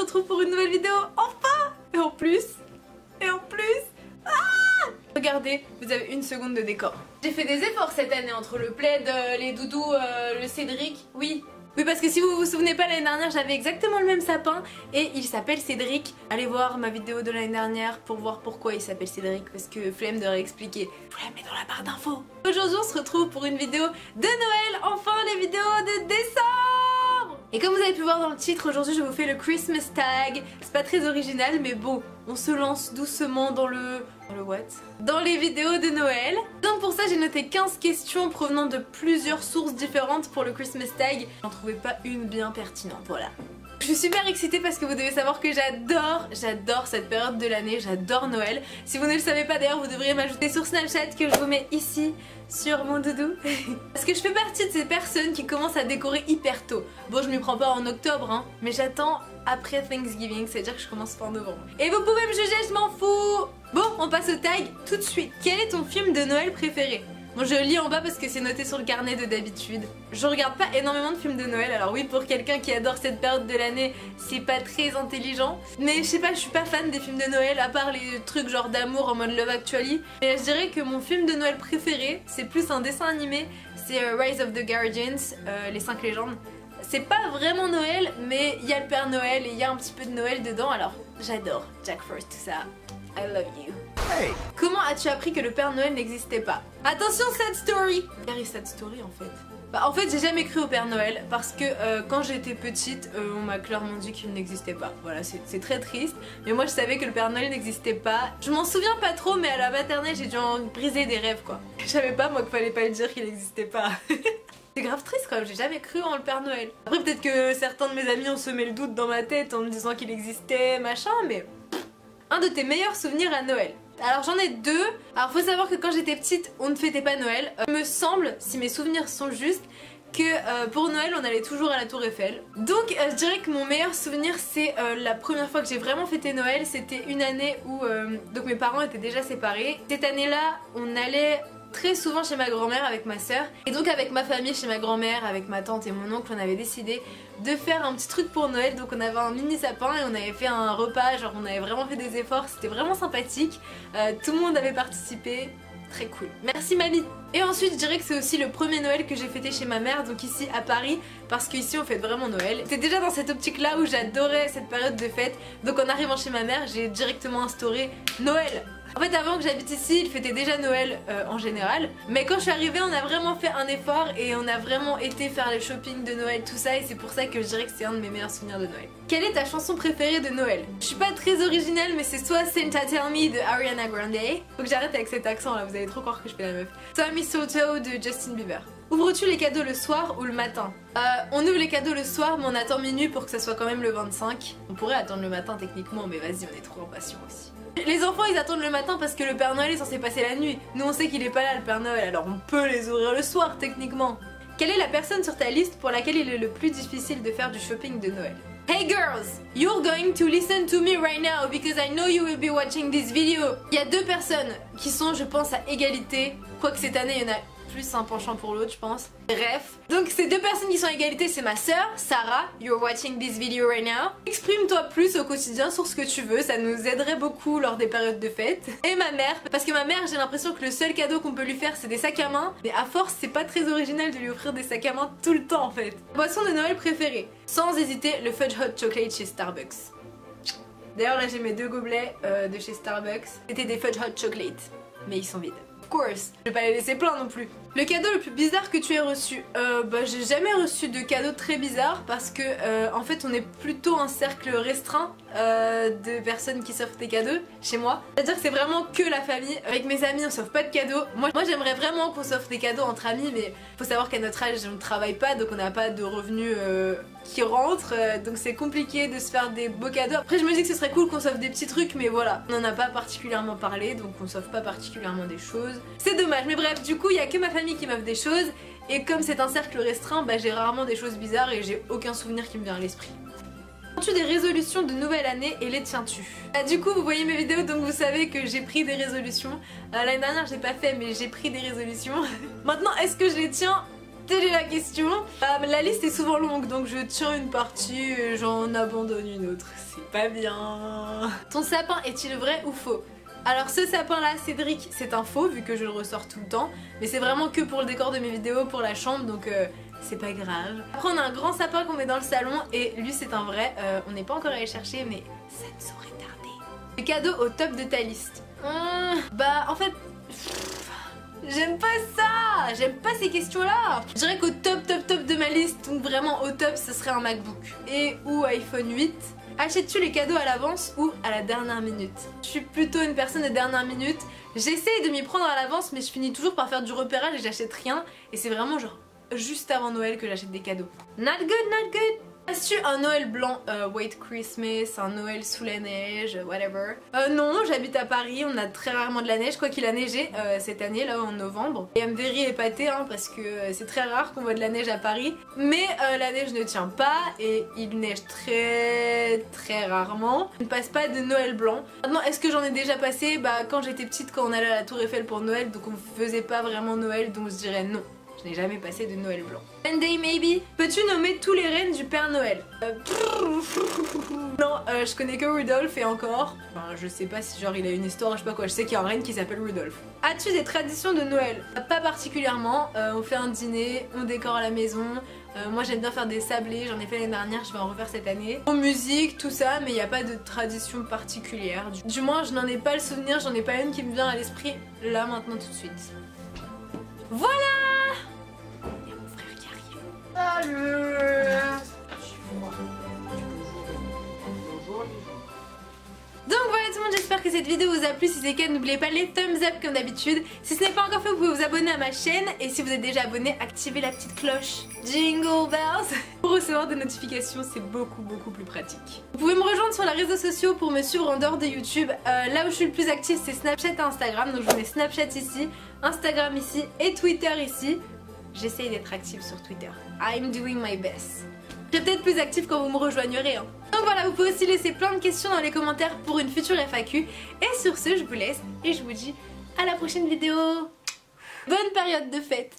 retrouve pour une nouvelle vidéo, enfin. Et en plus, regardez, vous avez une seconde de décor. J'ai fait des efforts cette année entre le plaid, les doudous, le Cédric, oui, parce que si vous vous souvenez pas, l'année dernière j'avais exactement le même sapin et il s'appelle Cédric. Allez voir ma vidéo de l'année dernière pour voir pourquoi il s'appelle Cédric, parce que flemme de réexpliquer. Je vous la mets dans la barre d'infos. Aujourd'hui on se retrouve pour une vidéo de Noël, enfin les vidéos de décembre. Et comme vous avez pu voir dans le titre, aujourd'hui je vous fais le Christmas tag. C'est pas très original mais bon, on se lance doucement dans le what? Dans les vidéos de Noël. Donc pour ça j'ai noté 15 questions provenant de plusieurs sources différentes pour le Christmas tag. J'en trouvais pas une bien pertinente, voilà. Je suis super excitée parce que vous devez savoir que j'adore cette période de l'année, j'adore Noël. Si vous ne le savez pas d'ailleurs, vous devriez m'ajouter sur Snapchat que je vous mets ici sur mon doudou. Parce que je fais partie de ces personnes qui commencent à décorer hyper tôt. Bon, je m'y prends pas en octobre, hein, mais j'attends après Thanksgiving, c'est-à-dire que je commence fin novembre. Et vous pouvez me juger, je m'en fous. Bon, on passe au tag tout de suite. Quel est ton film de Noël préféré? Bon, je lis en bas parce que c'est noté sur le carnet de d'habitude. Je regarde pas énormément de films de Noël, alors oui, pour quelqu'un qui adore cette période de l'année, c'est pas très intelligent. Mais je sais pas, je suis pas fan des films de Noël, à part les trucs genre d'amour en mode Love Actually. Mais je dirais que mon film de Noël préféré, c'est plus un dessin animé, c'est Rise of the Guardians, les 5 légendes. C'est pas vraiment Noël, mais il y a le Père Noël et il y a un petit peu de Noël dedans, alors j'adore Jack Frost, tout ça. I love you. Hey. Comment as-tu appris que le Père Noël n'existait pas? Attention, sad story. Very sad story en fait. Bah en fait j'ai jamais cru au Père Noël parce que quand j'étais petite on m'a clairement dit qu'il n'existait pas. Voilà, c'est très triste, mais moi je savais que le Père Noël n'existait pas. Je m'en souviens pas trop, mais à la maternelle j'ai dû en briser des rêves quoi. Je savais pas moi qu'il fallait pas le dire qu'il n'existait pas. C'est grave triste quand même, j'ai jamais cru en le Père Noël. Après peut-être que certains de mes amis ont semé le doute dans ma tête en me disant qu'il existait machin, mais... Un de tes meilleurs souvenirs à Noël? Alors j'en ai deux. Alors faut savoir que quand j'étais petite on ne fêtait pas Noël. Il me semble, si mes souvenirs sont justes, que pour Noël on allait toujours à la Tour Eiffel. Donc je dirais que mon meilleur souvenir c'est la première fois que j'ai vraiment fêté Noël. C'était une année où donc mes parents étaient déjà séparés. Cette année là on allait très souvent chez ma grand-mère avec ma soeur. Et donc avec ma famille chez ma grand-mère, avec ma tante et mon oncle, on avait décidé de faire un petit truc pour Noël. Donc on avait un mini sapin et on avait fait un repas, genre on avait vraiment fait des efforts, c'était vraiment sympathique. Tout le monde avait participé, très cool. Merci mamie. Et ensuite je dirais que c'est aussi le premier Noël que j'ai fêté chez ma mère, donc ici à Paris, parce qu'ici on fête vraiment Noël. C'était déjà dans cette optique là où j'adorais cette période de fête. Donc en arrivant chez ma mère j'ai directement instauré Noël. En fait avant que j'habite ici, il fêtait déjà Noël en général. Mais quand je suis arrivée on a vraiment fait un effort et on a vraiment été faire les shopping de Noël, tout ça. Et c'est pour ça que je dirais que c'est un de mes meilleurs souvenirs de Noël. Quelle est ta chanson préférée de Noël? Je suis pas très originale mais c'est soit Santa Tell Me de Ariana Grande. Faut que j'arrête avec cet accent là, vous allez trop croire que je fais la meuf. Soit Mistletoe de Justin Bieber. Ouvres-tu les cadeaux le soir ou le matin? On ouvre les cadeaux le soir mais on attend minuit pour que ça soit quand même le 25. On pourrait attendre le matin techniquement mais vas-y on est trop impatients aussi. Les enfants ils attendent le matin parce que le Père Noël est censé passer la nuit. Nous on sait qu'il est pas là le Père Noël, alors on peut les ouvrir le soir techniquement. Quelle est la personne sur ta liste pour laquelle il est le plus difficile de faire du shopping de Noël? Hey girls, you're going to listen to me right now because I know you will be watching this video. Il y a deux personnes qui sont je pense à égalité, quoique cette année il y en a plus un penchant pour l'autre je pense. Bref, donc ces deux personnes qui sont à égalité c'est ma sœur, Sarah, you're watching this video right now. Exprime-toi plus au quotidien sur ce que tu veux, ça nous aiderait beaucoup lors des périodes de fête. Et ma mère, parce que ma mère j'ai l'impression que le seul cadeau qu'on peut lui faire c'est des sacs à main. Mais à force c'est pas très original de lui offrir des sacs à main tout le temps en fait. Boisson de Noël préférée? Sans hésiter le Fudge Hot Chocolate chez Starbucks. D'ailleurs là j'ai mes deux gobelets de chez Starbucks. C'était des Fudge Hot Chocolate, mais ils sont vides. Of course, je vais pas les laisser plein non plus. Le cadeau le plus bizarre que tu aies reçu? Bah j'ai jamais reçu de cadeau très bizarre parce que en fait on est plutôt un cercle restreint de personnes qui s'offrent des cadeaux chez moi. C'est-à-dire que c'est vraiment que la famille. Avec mes amis on s'offre pas de cadeaux. Moi j'aimerais vraiment qu'on s'offre des cadeaux entre amis, mais faut savoir qu'à notre âge on ne travaille pas donc on n'a pas de revenus qui rentrent, donc c'est compliqué de se faire des beaux cadeaux. Après je me dis que ce serait cool qu'on s'offre des petits trucs mais voilà, on n'en a pas particulièrement parlé donc on s'offre pas particulièrement des choses. C'est dommage mais bref, du coup il y a que ma famille qui m'offre des choses et comme c'est un cercle restreint, bah j'ai rarement des choses bizarres et j'ai aucun souvenir qui me vient à l'esprit. As-tu des résolutions de nouvelle année et les tiens-tu? Du coup vous voyez mes vidéos donc vous savez que j'ai pris des résolutions. L'année dernière j'ai pas fait mais j'ai pris des résolutions. Maintenant est-ce que je les tiens? telle est la question. La liste est souvent longue donc je tiens une partie et j'en abandonne une autre. C'est pas bien. Ton sapin est-il vrai ou faux? Alors ce sapin là, Cédric, c'est un faux vu que je le ressors tout le temps. Mais c'est vraiment que pour le décor de mes vidéos, pour la chambre, donc c'est pas grave. Après on a un grand sapin qu'on met dans le salon et lui c'est un vrai. On n'est pas encore allé chercher mais ça ne saurait tarder. Le cadeau au top de ta liste. Bah en fait... J'aime pas ça. J'aime pas ces questions là. Je dirais qu'au top de ma liste, donc vraiment au top, ce serait un MacBook. Et ou iPhone 8. Achètes-tu les cadeaux à l'avance ou à la dernière minute? Je suis plutôt une personne de dernière minute. J'essaye de m'y prendre à l'avance mais je finis toujours par faire du repérage et j'achète rien. Et c'est vraiment genre juste avant Noël que j'achète des cadeaux. Not good, not good. As-tu un Noël blanc, White Christmas, un Noël sous la neige, whatever? Non, j'habite à Paris, on a très rarement de la neige, quoi qu'il a neigé cette année, là en novembre. Et I'm very épatée, hein, parce que c'est très rare qu'on voit de la neige à Paris. Mais la neige ne tient pas et il neige très rarement. Je ne passe pas de Noël blanc. Maintenant, est-ce que j'en ai déjà passé? Bah quand j'étais petite, quand on allait à la Tour Eiffel pour Noël, donc on faisait pas vraiment Noël, donc je dirais non. Je n'ai jamais passé de Noël blanc. Monday maybe. Peux-tu nommer tous les reines du Père Noël? Non, je connais que Rudolph et encore. Enfin, je sais pas si genre il a une histoire, je sais pas quoi. Je sais qu'il y a un reine qui s'appelle Rudolph. As-tu des traditions de Noël? Pas particulièrement. On fait un dîner, on décore la maison. Moi j'aime bien faire des sablés, j'en ai fait l'année dernière, je vais en refaire cette année. En musique, tout ça, mais il n'y a pas de tradition particulière. Du moins, je n'en ai pas le souvenir, j'en ai pas une qui me vient à l'esprit là maintenant tout de suite. Voilà! Il y a mon frère qui arrive. Salut! Donc voilà tout le monde, j'espère que cette vidéo vous a plu. Si c'est le cas, n'oubliez pas les thumbs up comme d'habitude. Si ce n'est pas encore fait, vous pouvez vous abonner à ma chaîne. Et si vous êtes déjà abonné, activez la petite cloche Jingle Bells pour recevoir des notifications, c'est beaucoup plus pratique. Vous pouvez me rejoindre sur les réseaux sociaux pour me suivre en dehors de YouTube. Là où je suis le plus active, c'est Snapchat et Instagram. Donc je vous mets Snapchat ici, Instagram ici et Twitter ici. J'essaye d'être active sur Twitter. I'm doing my best. Je serai peut-être plus active quand vous me rejoignerez. Hein. Donc voilà, vous pouvez aussi laisser plein de questions dans les commentaires pour une future FAQ. Et sur ce, je vous laisse et je vous dis à la prochaine vidéo. Bonne période de fête.